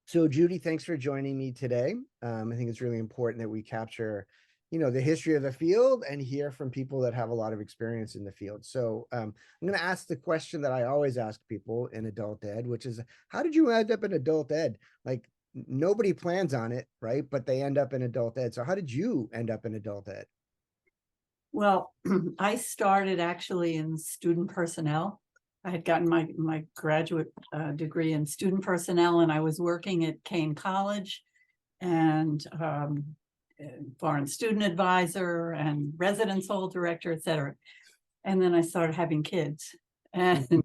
So Judy, thanks for joining me today. I think it's really important that we capture, the history of the field and hear from people that have a lot of experience in the field. So I'm going to ask the question that I always ask people in adult ed, which is, how did you end up in adult ed? Like nobody plans on it, right? But they end up in adult ed. So how did you end up in adult ed? Well, I started actually in student personnel. I had gotten my graduate degree in student personnel, and I was working at Kane College and foreign student advisor and residence hall director, et cetera. And then I started having kids. And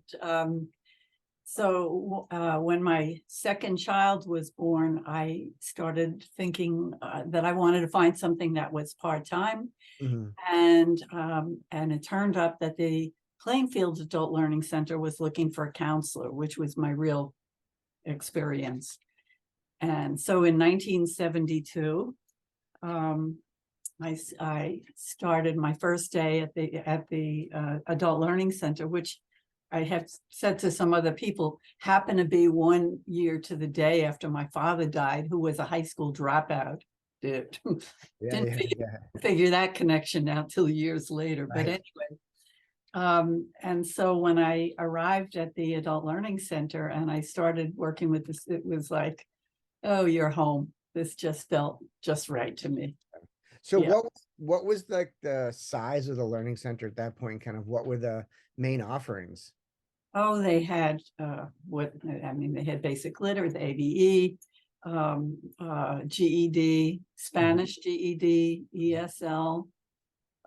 so when my second child was born, I started thinking that I wanted to find something that was part-time. Mhm. And it turned up that the Plainfield Adult Learning Center was looking for a counselor, which was my real experience. And so in 1972, I started my first day at the Adult Learning Center, which I have said to some other people happened to be 1 year to the day after my father died, who was a high school dropout. Didn't Yeah, yeah, yeah. figure that connection out till years later. But Right. anyway, and so when I arrived at the Adult Learning Center and I started working with this, it was like, oh, you're home. This just felt just right to me. So Yeah. what was like the size of the learning center at that point? Kind of what were the main offerings? Oh, they had they had basic lit, the ABE, GED, Mhm. Spanish GED, ESL,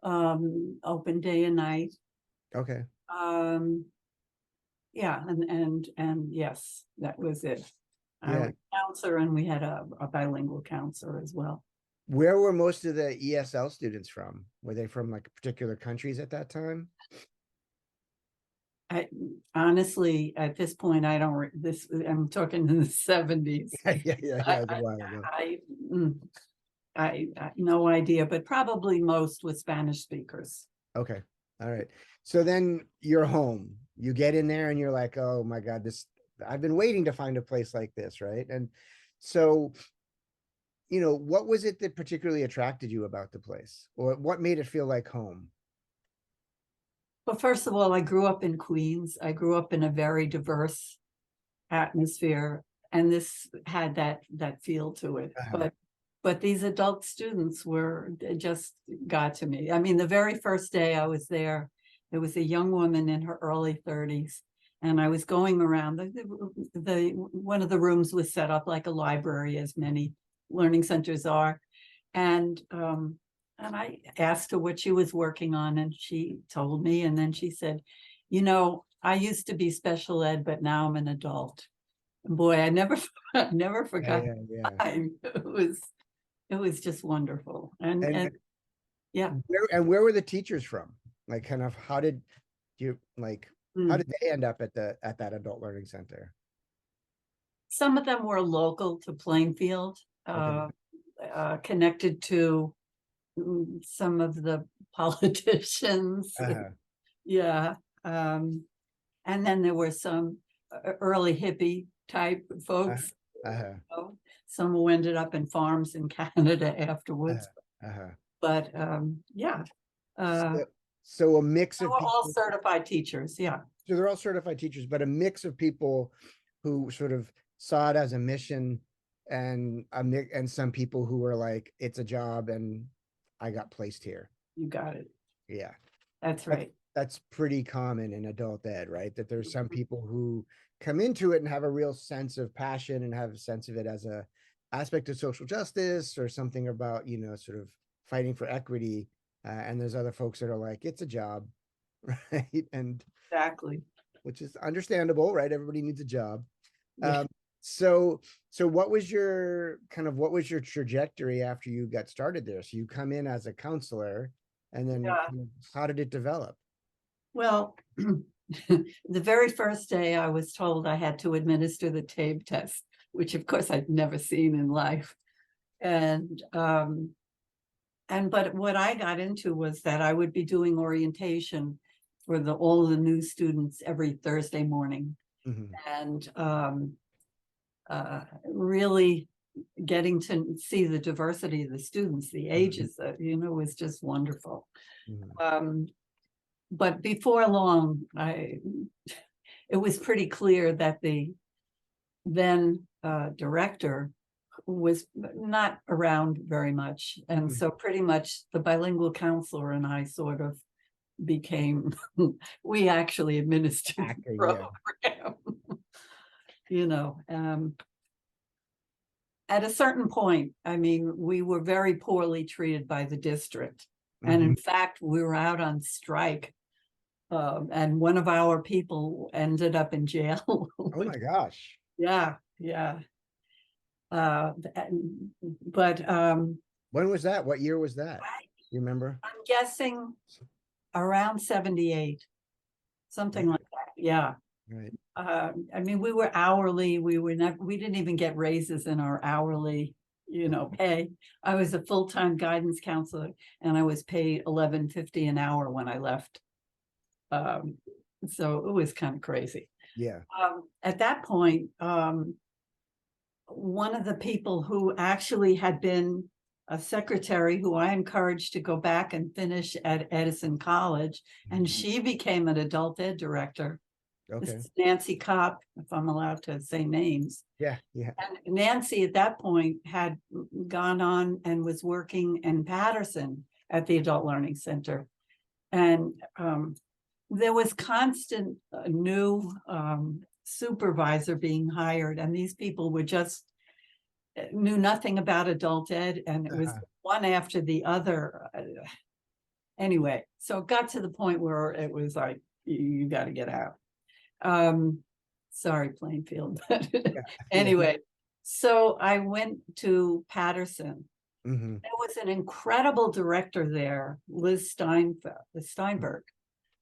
open day and night. Okay. Um, yeah, and yes, that was it. I Yeah. was a counselor, and we had a bilingual counselor as well. Where were most of the ESL students from? Were they from like particular countries at that time? I honestly, at this point, I don't. I'm talking in the 70s. Yeah, yeah, yeah, I, yeah. It was a I, while ago. I, mm, I no idea, but probably most with Spanish speakers. Okay. All right. So then you're home. You get in there and you're like, oh my God, I've been waiting to find a place like this, right? And so, what was it that particularly attracted you about the place? Or what made it feel like home? Well, first of all, I grew up in Queens. I grew up in a very diverse atmosphere, and this had that feel to it. Uh-huh. But these adult students just got to me. I mean, the very first day I was there was a young woman in her early 30s, and I was going around. The one of the rooms was set up like a library, as many learning centers are, and I asked her what she was working on, and she told me, and then she said, I used to be special ed, but now I'm an adult. And boy, I never Yeah, forgot yeah, yeah. the time. It was just wonderful. And And yeah. where were the teachers from? Like kind of you like how Mm. did they end up at that adult learning center? Some of them were local to Plainfield, Okay. connected to some of the politicians. Uh-huh. Yeah. And then there were some early hippie type Uh-huh. folks. Uh-huh. Some who ended up in farms in Canada afterwards. Uh-huh. Uh-huh. But yeah, uh, So, so a mix they of were all people. certified teachers. Yeah, So they're all certified teachers, but a mix of people who sort of saw it as a mission and some people who were like, it's a job and I got placed here. you got it. Yeah. That's That's right. that's pretty common in adult ed, right? That there's some people who come into it and have a real sense of passion and have a sense of it as a aspect of social justice or something about, sort of fighting for equity. And there's other folks that are like, it's a job, right? And Exactly. which is understandable, right? Everybody needs a job. Yeah. Um, so what was your trajectory after you got started there? So you come in as a counselor, and then Yeah. how did it develop? Well, the very first day I was told I had to administer the TABE test, which of course I'd never seen in life. And but what I got into was that I would be doing orientation for all the new students every Thursday morning. Mhm. And really getting to see the diversity of the students, the ages, was just wonderful. Mhm. But before long, it was pretty clear that the then director was not around very much. And so pretty much the bilingual counselor and I sort of became, we actually administered the Acting, yeah. program. At a certain point, I mean, we were very poorly treated by the district. And Mhm. in fact, we were out on strike. And one of our people ended up in jail. Oh my gosh. Yeah, yeah. But When was that? What year was that? You remember? I'm guessing around 78, something Okay. like that. Yeah. Right. I mean, we were hourly. We didn't even get raises in our hourly, pay. I was a full-time guidance counselor and I was paid $11.50 an hour when I left. So it was kind of crazy. Yeah. At that point, one of the people who actually had been a secretary who I encouraged to go back and finish at Edison College, and she became an adult ed director. This Okay. is Nancy Kopp, if I'm allowed to say names. Yeah. Yeah. And Nancy at that point had gone on and was working in Patterson at the Adult Learning Center. And there was constant new supervisor being hired, and these people were just knew nothing about adult ed, and it was one after the other. Anyway, so it got to the point where it was like, you got to get out. Sorry, Plainfield. Yeah. Anyway, so I went to Patterson. Mm-hmm. There was an incredible director there, Liz Steinberg,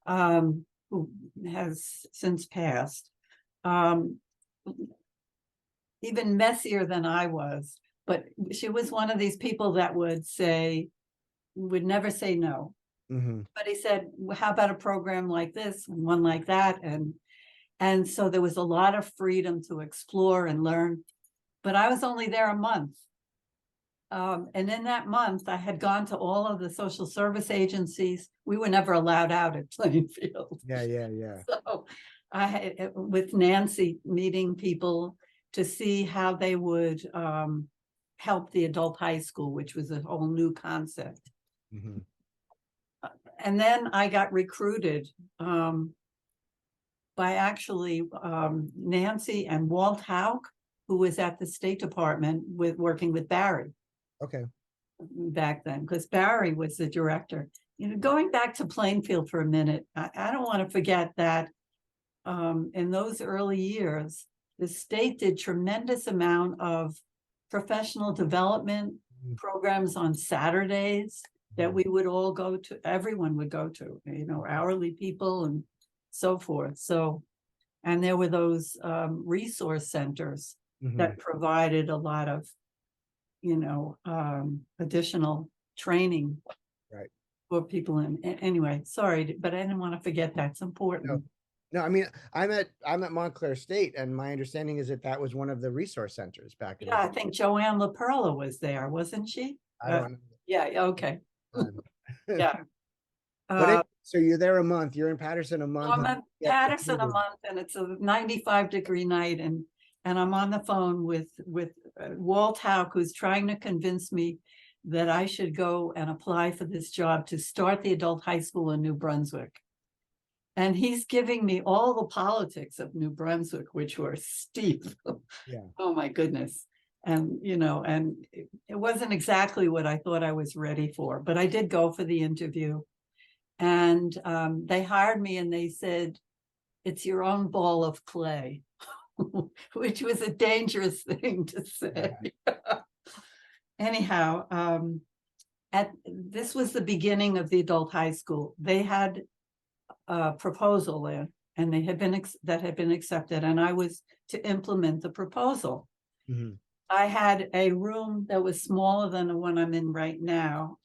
who has since passed. Even messier than I was, but she was one of these people that would never say no. Mm-hmm. But he said, well, how about a program like this and one like that? And so there was a lot of freedom to explore and learn, but I was only there a month. And in that month, I had gone to all of the social service agencies. We were never allowed out at Plainfield. Yeah. Yeah. Yeah. So I had, with Nancy, meeting people to see how they would help the adult high school, which was a whole new concept. Mm-hmm. And then I got recruited by actually Nancy and Walt Hauk, who was at the State Department working with Barry. Okay. Back then, because Barry was the director. Going back to Plainfield for a minute, I don't want to forget that in those early years, the state did tremendous amount of professional development programs on Saturdays that we would all go to, everyone would go to, hourly people and so forth. So, and there were those resource centers that provided a lot of, additional training for people. Anyway, sorry, but I didn't want to forget that's important. No, I mean, I'm at Montclair State, and my understanding is that was one of the resource centers back in the Yeah, I day. think Joanne LaPerla was there, wasn't she? I don't know. Yeah, okay. Yeah. So you're there a month, you're in Patterson a month. I'm in Patterson a month, and it's a 95-degree night, and I'm on the phone with Walt Hauk, who's trying to convince me that I should go and apply for this job to start the adult high school in New Brunswick. And he's giving me all the politics of New Brunswick, which were steep. Yeah. Oh my goodness. And, and it wasn't exactly what I thought I was ready for, but I did go for the interview. And they hired me and they said, it's your own ball of clay, which was a dangerous thing to say. Anyhow, this was the beginning of the adult high school. They had a proposal there, and that had been accepted, and I was to implement the proposal. I had a room that was smaller than the one I'm in right now,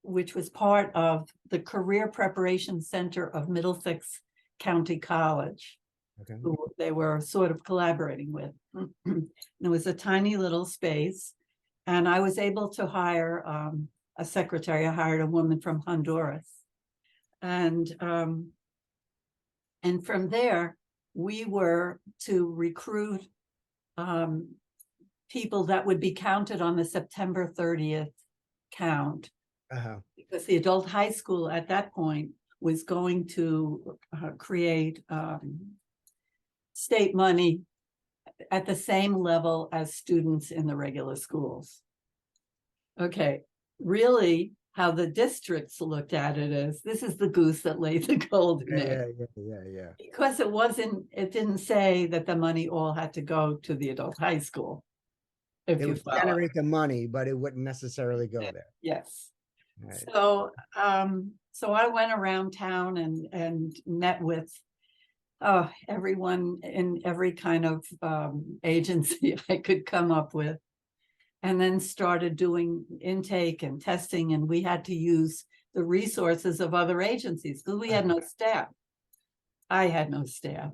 which was part of the Career Preparation Center of Middlesex County College. Okay. who they were sort of collaborating with. It was a tiny little space, and I was able to hire a secretary. I hired a woman from Honduras, and from there we were to recruit people that would be counted on the September 30th count, because the adult high school at that point was going to create state money at the same level as students in the regular schools. Okay, really how the districts looked at it is, this is the goose that laid the golden egg. Yeah. Because it didn't say that the money all had to go to the adult high school. If It you would follow. generate the money, but it wouldn't necessarily go there. Yes. Right. So I went around town and met with everyone in every kind of agency I could come up with, and then started doing intake and testing, and we had to use the resources of other agencies because we had no staff. I had no staff.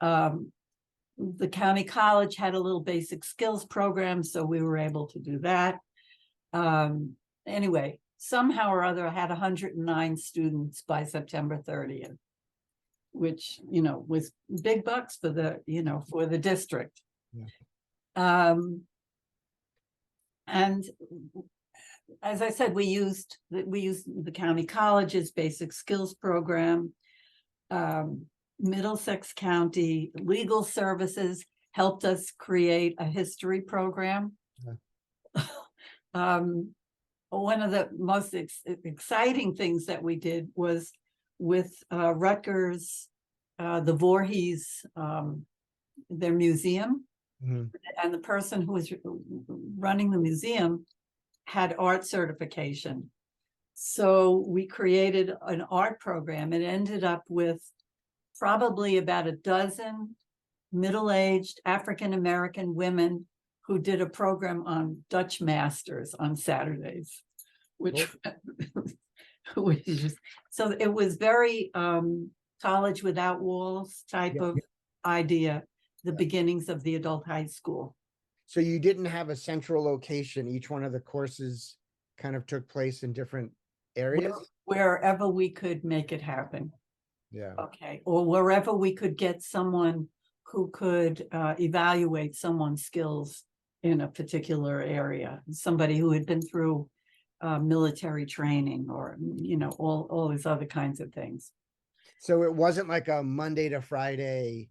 The county college had a little basic skills program, so we were able to do that. Anyway, somehow or other, I had 109 students by September 30th, which, was big bucks for the district. Yeah. And as I said, we used the county college's basic skills program. Middlesex County Legal Services helped us create a history program. Yeah. One of the most exciting things that we did was with Rutgers, the Voorhees, their museum. Mm-hmm. And the person who was running the museum had art certification. So we created an art program. It ended up with probably about a dozen middle-aged African-American women who did a program on Dutch masters on Saturdays, which was just, so it was very college without walls type of idea, the beginnings of the adult high school. So you didn't have a central location. Each one of the courses kind of took place in different areas? Wherever we could make it happen. Yeah. Okay. Or wherever we could get someone who could evaluate someone's skills in a particular area, somebody who had been through military training, or all these other kinds of things. So it wasn't like a Monday to Friday,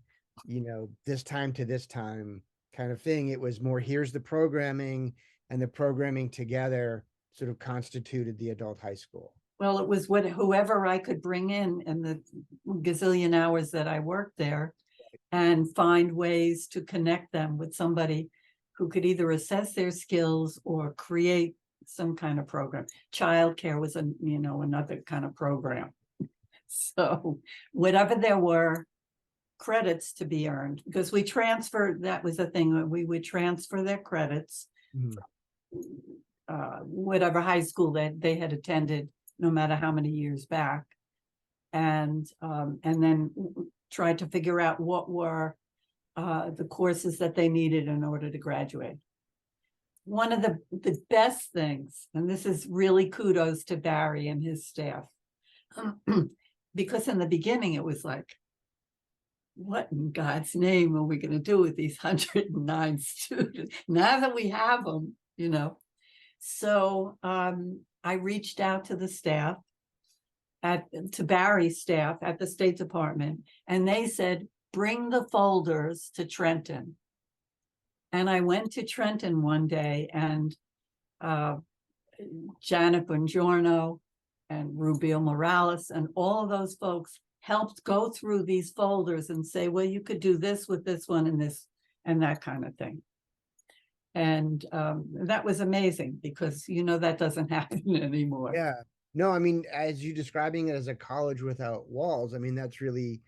this time to this time kind of thing. It was more, here's the programming, and the programming together sort of constituted the adult high school. Well, it was whoever I could bring in the gazillion hours that I worked there, and find ways to connect them with somebody who could either assess their skills or create some kind of program. Childcare was another kind of program. So whatever there were credits to be earned, because we transferred, that was the thing, we would transfer their credits, whatever high school that they had attended, no matter how many years back, and then try to figure out what were the courses that they needed in order to graduate. One of the best things, and this is really kudos to Barry and his staff, because in the beginning it was like, what in God's name are we going to do with these 109 students now that we have them, So I reached out to the staff, to Barry's staff at the State Department, and they said, bring the folders to Trenton. And I went to Trenton one day, and Janet Bongiorno and Rubio Morales and all of those folks helped go through these folders and say, well, you could do this with this one and this and that kind of thing. And that was amazing, because that doesn't happen anymore. Yeah. No, I mean, as you describing it as a college without walls, I mean, that's really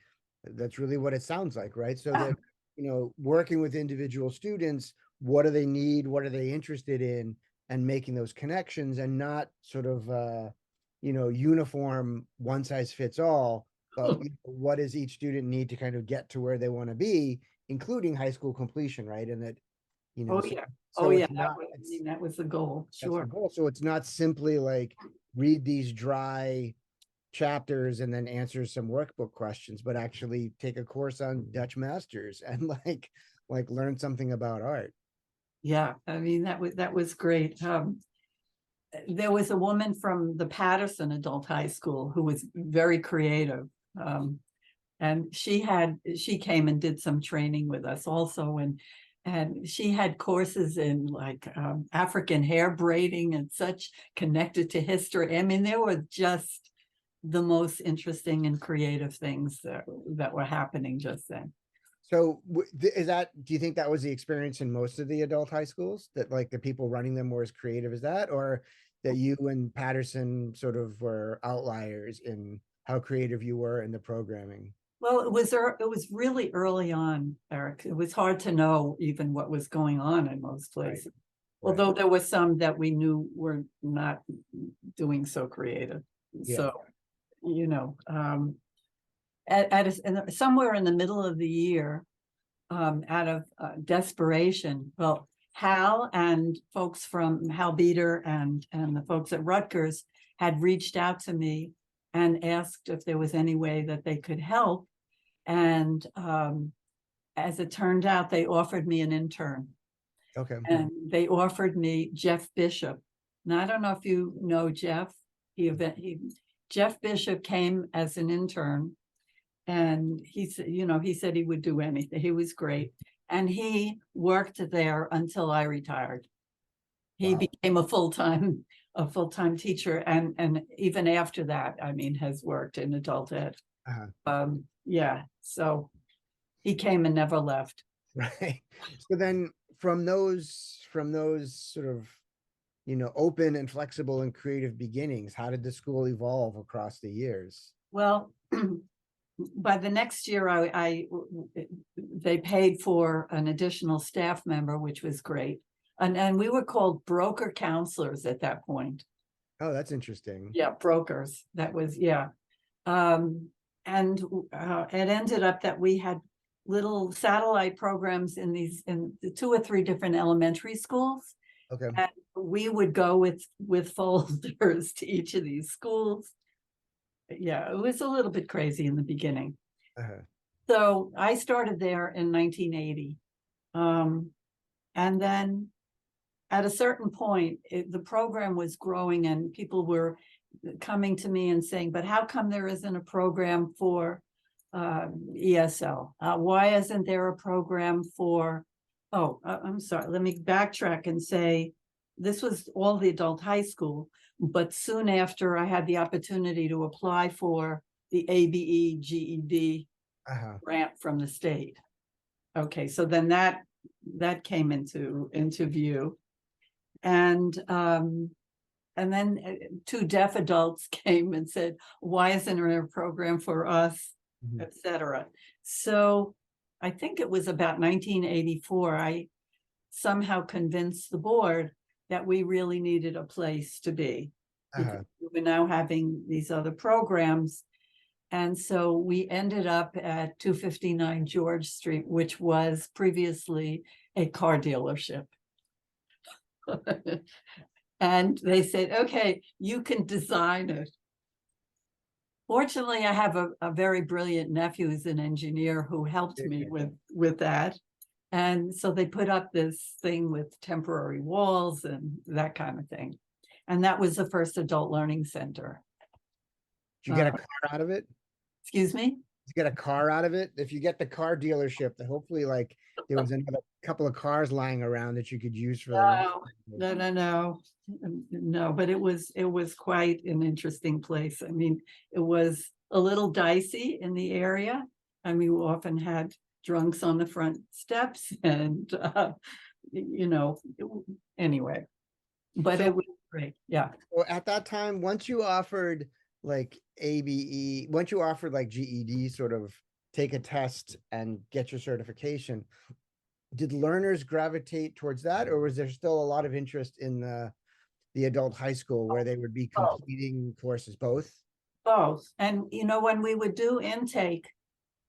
what it sounds like, right? So that, working with individual students, what do they need? What are they interested in? And making those connections, and not sort of, uniform one size fits all, about what does each student need to kind of get to where they want to be, including high school completion, right? And that, Oh, so, yeah. Oh, so yeah, it's not, it's, that was the goal, that's the sure. goal. So it's not simply like read these dry chapters and then answer some workbook questions, but actually take a course on Dutch masters and like learn something about art. Yeah, I mean, that was great. There was a woman from the Patterson Adult High School who was very creative. And she came and did some training with us also, and she had courses in like African hair braiding and such, connected to history. I mean, there were just the most interesting and creative things that were happening just then. So is that, do you think that was the experience in most of the adult high schools, that like the people running them were as creative as that, or that you and Patterson sort of were outliers in how creative you were in the programming? Well, it was really early on, Eric. It was hard to know even what was going on in most places. Right. Although there were some that we knew were not doing so creative. Yeah. So, you know, somewhere in the middle of the year, out of desperation, well, Hal and folks from Hal Beater and the folks at Rutgers had reached out to me and asked if there was any way that they could help. And as it turned out, they offered me an intern. Okay. And they offered me Jeff Bishop. Now, I don't know if you know Jeff. Jeff Bishop came as an intern, and he said he would do anything. He was great. And he worked there until I retired. He Wow. became a full-time teacher, and even after that, I mean, has worked in adult ed. Yeah, so he came and never left. Right. So then from those sort of, open and flexible and creative beginnings, how did the school evolve across the years? Well, by the next year, they paid for an additional staff member, which was great. And we were called broker counselors at that point. Oh, that's interesting. Yeah, brokers. That was, yeah. And it ended up that we had little satellite programs in the 2 or 3 different elementary schools. Okay. And we would go with folders to each of these schools. Yeah, it was a little bit crazy in the beginning. So I started there in 1980. And then at a certain point, the program was growing and people were coming to me and saying, but how come there isn't a program for ESL? Why isn't there a program for, I'm sorry, let me backtrack and say, this was all the adult high school, but soon after I had the opportunity to apply for the ABE GED grant from the state. Okay, so then that came into view. And then 2 deaf adults came and said, why isn't there a program for us, etc. So I think it was about 1984, I somehow convinced the board that we really needed a place to be. Because we were now having these other programs. And so we ended up at 259 George Street, which was previously a car dealership. And they said, okay, you can design it. Fortunately, I have a very brilliant nephew who's an engineer who helped me with that. And so they put up this thing with temporary walls and that kind of thing. And that was the first adult learning center. Did you get a car out of it? Excuse me? Did you get a car out of it? If you get the car dealership, then hopefully like there was another couple of cars lying around that you could use for No, but it was quite an interesting place. I mean, it was a little dicey in the area. I mean, we often had drunks on the front steps and, anyway, but it was great. Yeah. Well, at that time, once you offered like ABE, once you offered like GED, sort of take a test and get your certification, did learners gravitate towards that, or was there still a lot of interest in the adult high school where they would be completing courses? Both? both. And, when we would do intake,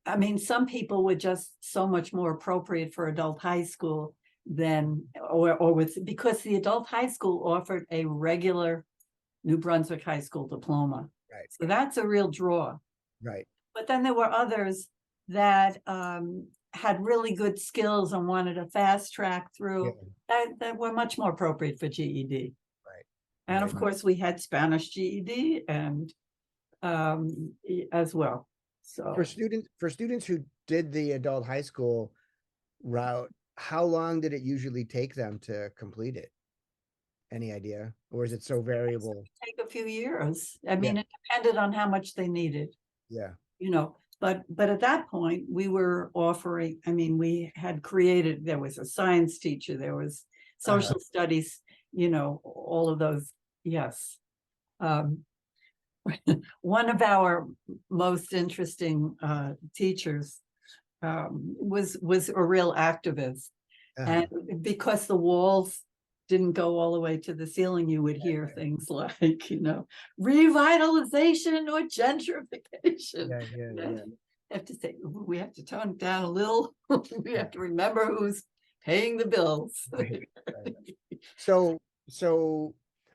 I mean, some people were just so much more appropriate for adult high school than, or with, because the adult high school offered a regular New Brunswick high school diploma. Right, So that's a real draw. right. But then there were others that had really good skills and wanted a fast track Yeah, through that were much more appropriate for GED. right, And right. of course, we had Spanish GED and as well. So For students who did the adult high school route, how long did it usually take them to complete it? Any idea? Or is it so variable? take a few years. I Yeah, mean, it depended on how much they needed, yeah. but at that point we were offering, I mean, we had created, there was a science teacher, there was social studies, all of those. Yes. Um, one of our most interesting teachers was a real activist. Uh-huh. And because the walls didn't go all the way to the ceiling, you would hear things like, revitalization or gentrification. Yeah, yeah, yeah. Have to say, we have to tone it down a little. We have to remember who's paying the bills. Right, right. So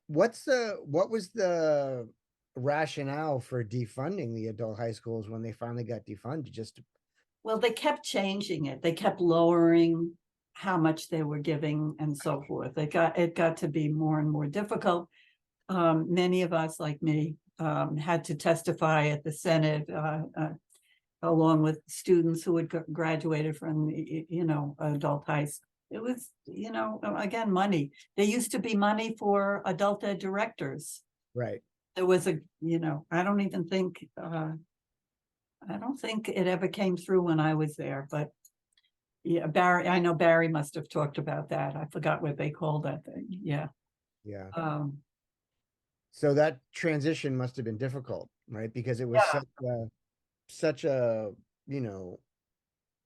what was the rationale for defunding the adult high schools when they finally got defunded? Just Well, they kept changing it. They kept lowering how much they were giving and so forth. It got to be more and more difficult. Many of us, like me, had to testify at the Senate, along with students who had graduated from, adult high school. It was, again, money. There used to be money for adult ed directors. right. There was I don't even think, I don't think it ever came through when I was there, but yeah, Barry, I know Barry must have talked about that. I forgot what they called that thing. Yeah. Yeah. Um, So that transition must have been difficult, right? Because it was yeah. such a, you know,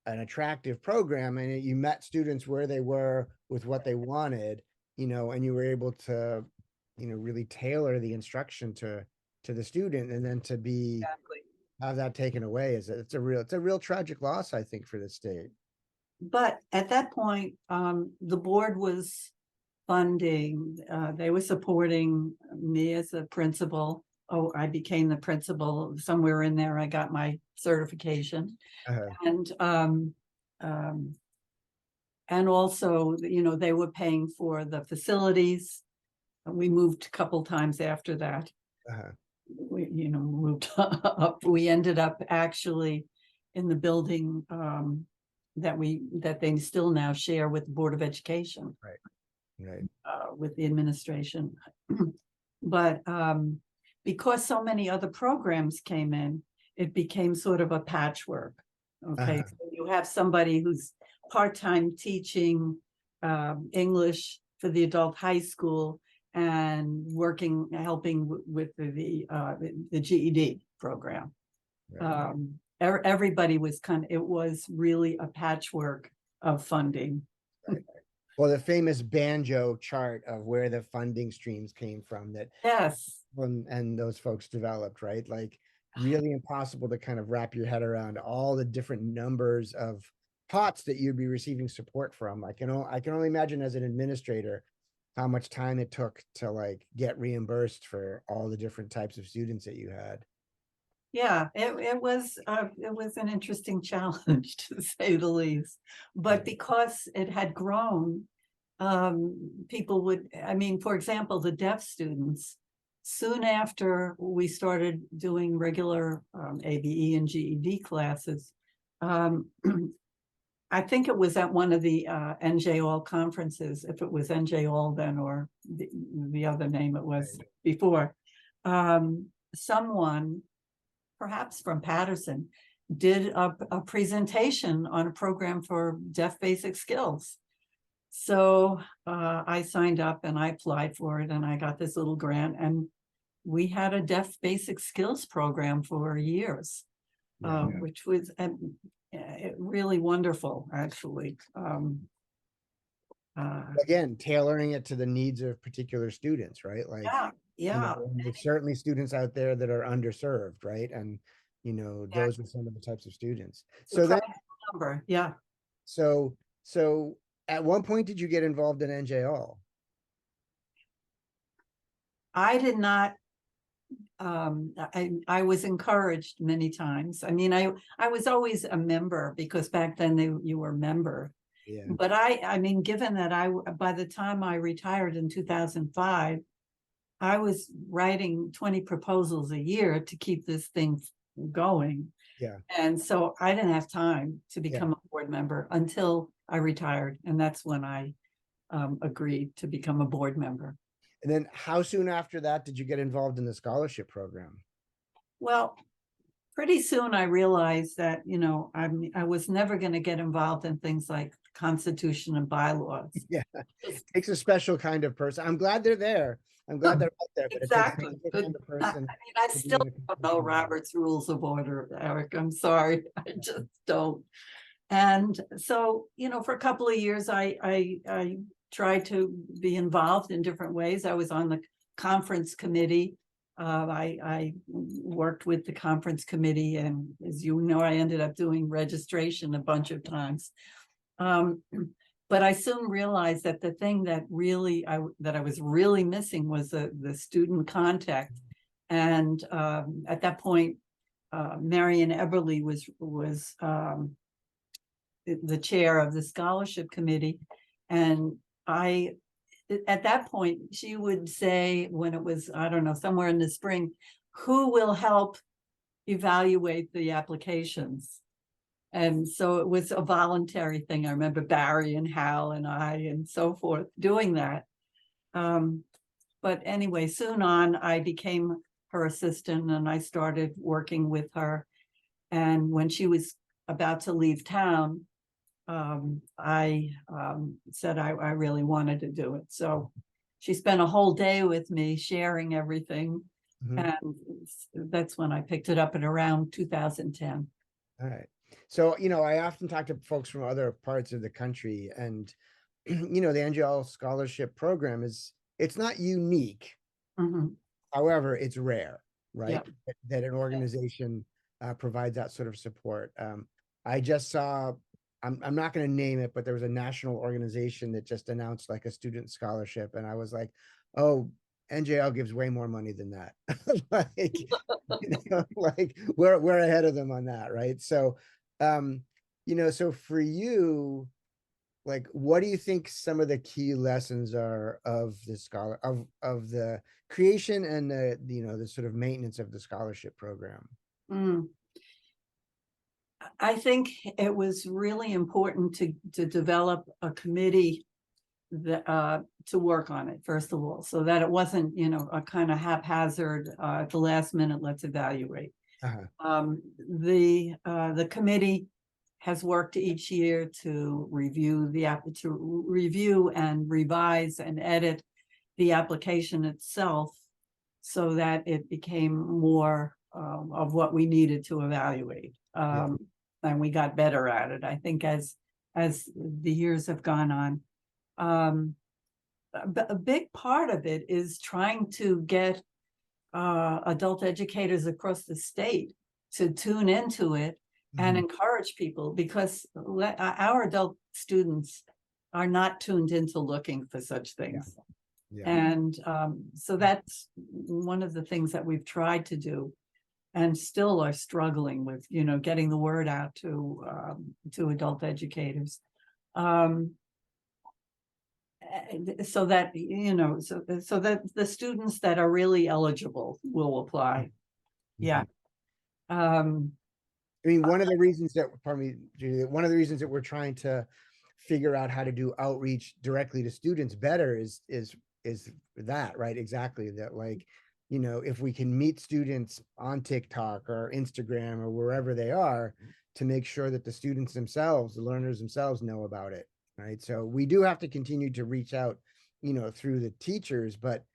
an attractive program, and you met students where they were with what they wanted, and you were able to, really tailor the instruction to the student, and then to be Exactly. have that taken away it's a real tragic loss, I think, for the state. But at that point, the board was funding, they were supporting me as a principal. Oh, I became the principal somewhere in there. I got my certification. Uh, And um, and also, they were paying for the facilities. We moved a couple times after that. uh, We, moved up. We ended up actually in the building that they still now share with the Board of Education, right. with the administration. But because so many other programs came in, it became sort of a patchwork. Okay, Uh, so you have somebody who's part-time teaching English for the adult high school and helping with the GED program. right. Everybody was it was really a patchwork of funding. Right. Well, the famous banjo chart of where the funding streams came from that Yes. and those folks developed, right? Like, really impossible to kind of wrap your head around all the different numbers of pots that you'd be receiving support from. I can only imagine, as an administrator, how much time it took to like get reimbursed for all the different types of students that you had. Yeah, it was an interesting challenge, to say the least. But because it had grown, people would, I mean, for example, the deaf students, soon after we started doing regular ABE and GED classes, I think it was at one of the NJ All conferences, if it was NJ All then, or the other name it was before, someone, perhaps from Patterson, did a presentation on a program for deaf basic skills. So I signed up and I applied for it, and I got this little grant, and we had a deaf basic skills program for years, which was really wonderful, actually. Again, tailoring it to the needs of particular students, right? Like, Yeah. Yeah, and there's certainly students out there that are underserved, right? And, yeah, those are some of the types of students. So then, surprising number, yeah. so at one point, did you get involved in NJL? I did not, I was encouraged many times. I mean, I was always a member because back then you were a member. Yeah, But I mean, given that by the time I retired in 2005, I was writing 20 proposals a year to keep this thing going. yeah, And so I didn't have time to yeah. become a board member until I retired. And that's when I agreed to become a board member. And then how soon after that did you get involved in the scholarship program? Well, pretty soon I realized that, I was never going to get involved in things like constitution and bylaws. Yeah, takes a special kind of person. I'm glad they're there. I'm glad they're out there, but it takes a Exactly. special But kind of I person mean, I to be still in a don't know constitution. Robert's Rules of Order, Eric. I'm sorry. I just don't. And so, for a couple of years, I tried to be involved in different ways. I was on the conference committee. I worked with the conference committee, and as you know, I ended up doing registration a bunch of times. But I soon realized that the thing that I was really missing was the student contact. And at that point, Marion Eberly was the chair of the scholarship committee, and at that point she would say, when it was, I don't know, somewhere in the spring, who will help evaluate the applications. And so it was a voluntary thing. I remember Barry and Hal and I and so forth doing that. But anyway, soon on, I became her assistant and I started working with her. And when she was about to leave town, I said I really wanted to do it. So she spent a whole day with me sharing everything. Mhm. And that's when I picked it up at around 2010. All right. So, I often talk to folks from other parts of the country, and the NGL scholarship program it's not unique. Mhm. However, it's rare, right? Yep. That an organization provides that sort of support. I just saw, I'm not going to name it, but there was a national organization that just announced like a student scholarship, and I was like, oh, NJL gives way more money than that. Like, like we're ahead of them on that, right? So, so for you, like, what do you think some of the key lessons are of the of the creation and the sort of maintenance of the scholarship program? Mm. I think it was really important to develop a committee that to work on it, first of all, so that it wasn't, a kind of haphazard at the last minute, let's evaluate. The committee has worked each year to review and revise and edit the application itself so that it became more of what we needed to evaluate. Yeah, And we got better at it, I think, as the years have gone on. A big part of it is trying to get adult educators across the state to tune into it and encourage people, because our adult students are not tuned into looking for such things. yeah, And so that's one of the things that we've tried to do and still are struggling with, getting the word out to adult educators. So that, so that the students that are really eligible will apply. Yeah. I mean, one of the reasons that, pardon me, Judy, one of the reasons that we're trying to figure out how to do outreach directly to students better is that, right? Exactly that, like, if we can meet students on TikTok or Instagram or wherever they are, to make sure that the students themselves, the learners themselves, know about it, right? So we do have to continue to reach out, through the teachers, but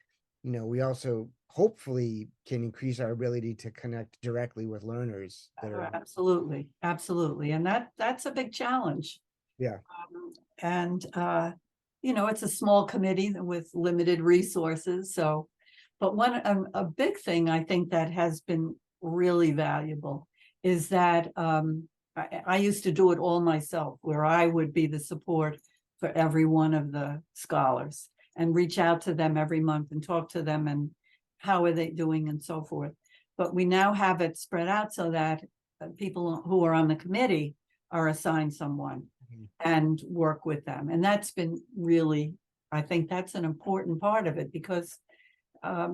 we also hopefully can increase our ability to connect directly with learners that are Absolutely, and that's a big challenge. Yeah. And it's a small committee with limited resources, so But a big thing I think that has been really valuable is that I used to do it all myself, where I would be the support for every one of the scholars and reach out to them every month and talk to them and how are they doing and so forth. But we now have it spread out so that people who are on the committee are assigned someone and work with them. And that's been really, I think that's an important part of it, because a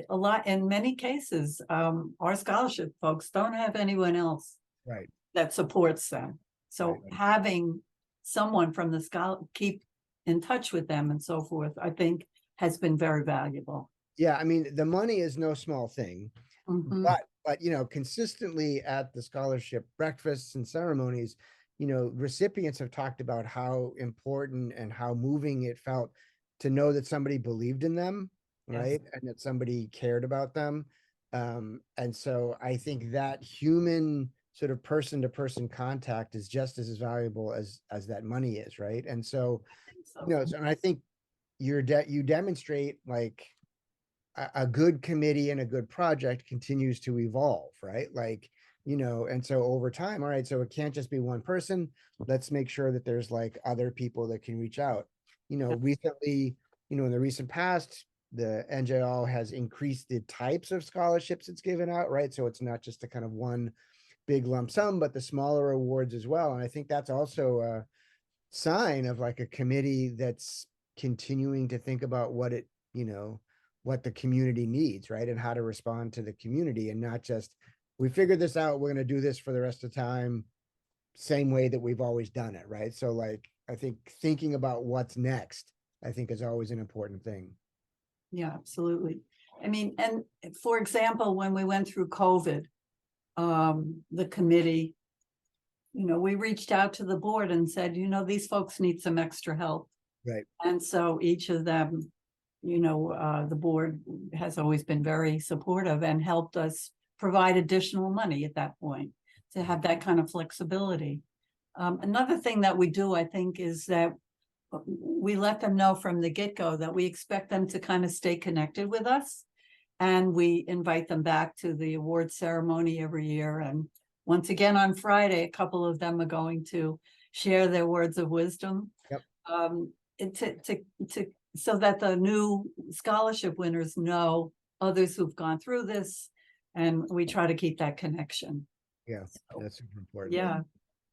lot, in many cases, our scholarship folks don't have anyone else Right. that supports them. So Right. having someone from the scholar keep in touch with them and so forth, I think has been very valuable. Yeah, I mean, the money is no small thing, Mhm. but you know, consistently at the scholarship breakfasts and ceremonies, you know, recipients have talked about how important and how moving it felt to know that somebody believed in them, Yes. right? And that somebody cared about them. And so I think that human sort of person to person contact is just as valuable as that money is, right? And so, So, you know, and I think you demonstrate like a good committee and a good project continues to evolve, right? Like, you know, and so over time, all right, so it can't just be one person. Let's make sure that there's like other people that can reach out. You know, recently, you know, in the recent past, the NJL has increased the types of scholarships it's given out, right? So it's not just a kind of one big lump sum, but the smaller awards as well. And I think that's also a sign of like a committee that's continuing to think about what it, you know, what the community needs, right? And how to respond to the community, and not just, we figured this out, we're going to do this for the rest of the time, same way that we've always done it, right? So like, I think thinking about what's next, I think is always an important thing. yeah, absolutely. I mean, and for example, when we went through COVID, the committee, you know, we reached out to the board and said, you know, these folks need some extra help. Right. And so each of them, you know, the board has always been very supportive and helped us provide additional money at that point to have that kind of flexibility. Another thing that we do, I think, is that we let them know from the get-go that we expect them to kind of stay connected with us. And we invite them back to the award ceremony every year. And once again, on Friday, a couple of them are going to share their words of wisdom. Yep. So that the new scholarship winners know others who've gone through this, and we try to keep that connection. Yeah, So, that's super important. yeah.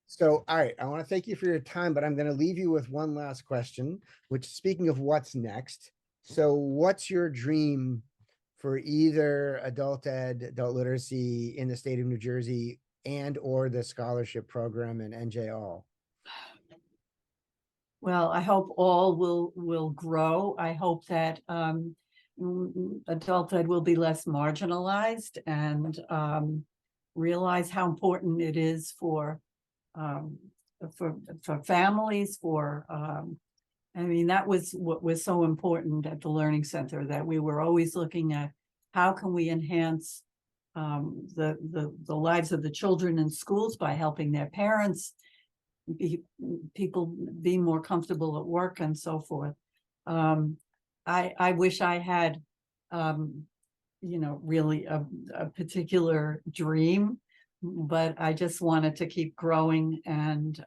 So, all right, I want to thank you for your time, but I'm going to leave you with one last question, which, speaking of what's next, so what's your dream for either adult ed, adult literacy in the state of New Jersey, and or the scholarship program in NJL? Well, I hope all will grow. I hope that adult ed will be less marginalized and realize how important it is for families, I mean, that was what was so important at the Learning Center, that we were always looking at how can we enhance the lives of the children in schools by helping their parents, people be more comfortable at work and so forth. I wish I had, you know, really a particular dream, but I just wanted to keep growing and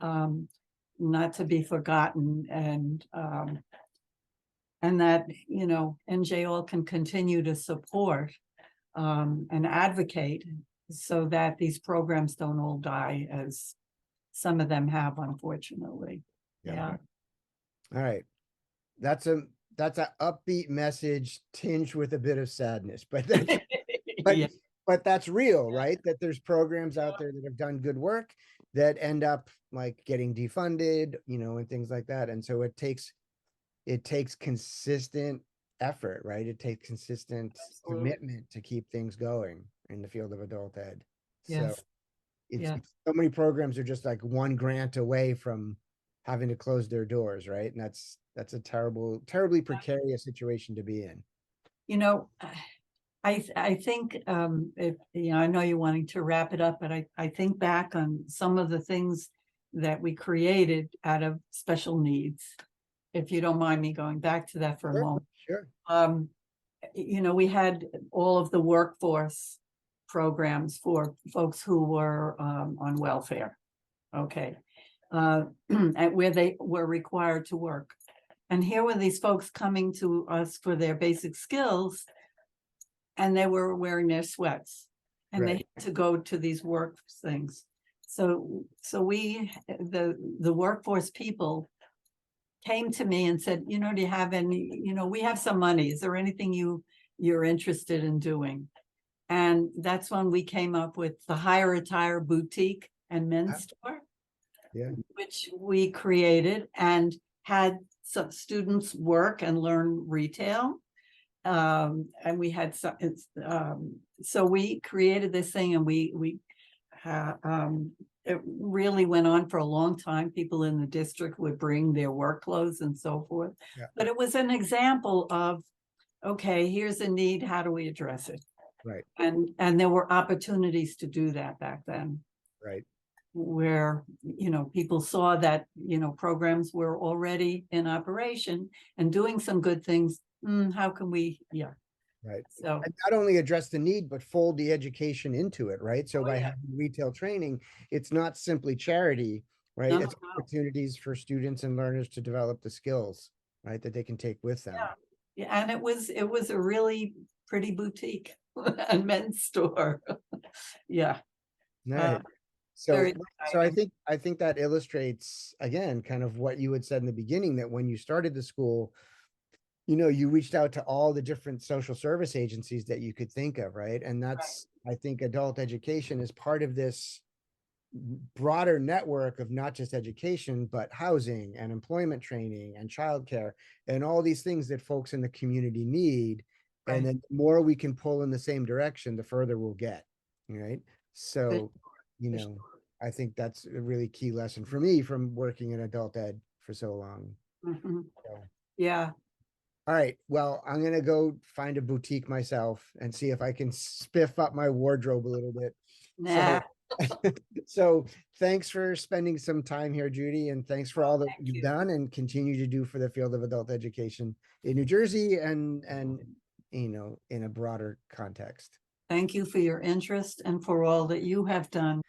not to be forgotten, and that, you know, NJL can continue to support and advocate so that these programs don't all die, as some of them have, unfortunately. Yeah. All right. That's a upbeat message tinged with a bit of sadness, but that's but Yeah. but that's real, right? That there's programs out there that have done good work that end up like getting defunded, you know, and things like that. And so it takes consistent effort, right? It takes consistent Absolutely. commitment to keep things going in the field of adult ed. So Yes. it's Yeah. so many programs are just like one grant away from having to close their doors, right? And that's a terribly precarious situation to be in. You know, I think if, you know, I know you're wanting to wrap it up, but I think back on some of the things that we created out of special needs, if you don't mind me going back to that for a Sure, moment. sure. we had all of the workforce programs for folks who were on welfare. Okay. Where they were required to work. And here were these folks coming to us for their basic skills, and they were wearing their sweats, and they Right. had to go to these work things. So the workforce people came to me and said, do you have any, we have some money. Is there anything you're interested in doing? And that's when we came up with the Hire Attire Boutique and Men's Store, Yeah. which we created and had some students work and learn retail. And we had some, so we created this thing, and it really went on for a long time. People in the district would bring their work clothes and so forth. Yeah. But it was an example of, okay, here's a need, how do we address it? Right. And there were opportunities to do that back then. Right. Where, people saw that, programs were already in operation and doing some good things. How can we, Right. so, And not only address the need, but fold the education into it, right? So Oh, by yeah. having retail training, it's not simply charity, right? No, It's no. opportunities for students and learners to develop the skills, right, that they can take with them. Yeah, and it was a really pretty boutique and men's store. Yeah. Right. Very So I exciting. think that illustrates again kind of what you had said in the beginning, that when you started the school, you reached out to all the different social service agencies that you could think of, right? And that's, I think adult education is part of this broader network of not just education, but housing and employment training and childcare and all these things that folks in the community need. Right. And then the more we can pull in the same direction, the further we'll get, right? So, For sure. I think that's a really key lesson for me from working in adult ed for so long. Mhm. So, Yeah. all right, well, I'm gonna go find a boutique myself and see if I can spiff up my wardrobe a little bit. Nah. So thanks for spending some time here, Judy, and thanks for all that Thank you've you. done and continue to do for the field of adult education in New Jersey and in a broader context. Thank you for your interest and for all that you have done.